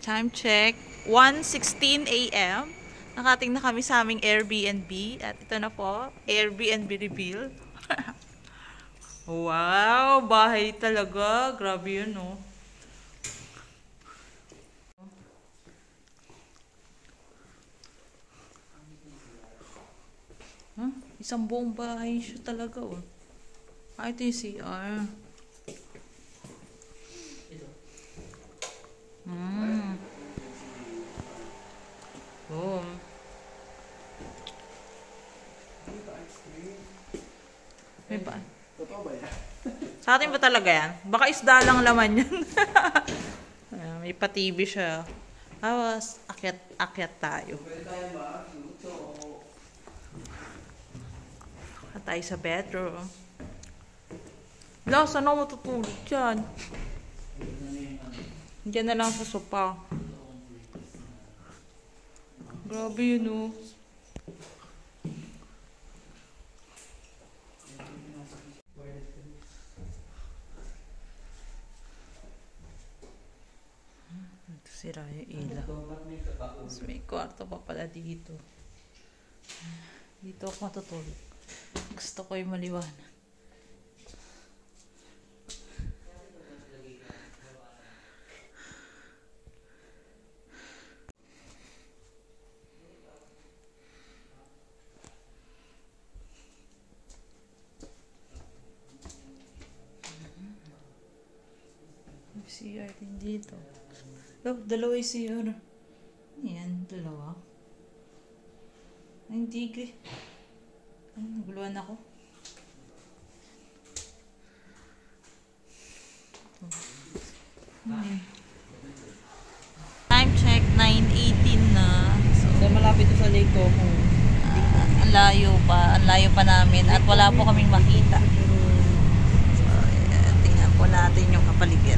Time check, 1:16 AM. Nakating na kami sa aming Airbnb. At ito na po, Airbnb reveal. Wow, bahay talaga. Grabe yun, no? Huh? Isang buong bahay siya talaga, oh. Ah, ito yung CR. Boom. May ba? Totoo ba yan? Sa atin ba talaga yan? Baka isda lang laman yan. May pa-TV siya. Awas, akyat tayo. Pwede tayo ba? Luto o... Tayo sa bedroom. Wala, saan ako matutulog dyan? Diyan na lang sa sopa. Grabe yun, oh. Ito sira yung ilaw. So, may kwarto pa pala dito. Dito ako matutulog. Gusto ko yung maliwanag. CR din dito. Oh, dalawa yung CR. Ayan, dalawa. Ay, hindi. Naguluhan ako. Time check, 9:18 na. So, malapit ito sa Lake Toho. Ang layo pa namin at wala po kaming makita. So, tingnan po natin yung kapaligiran.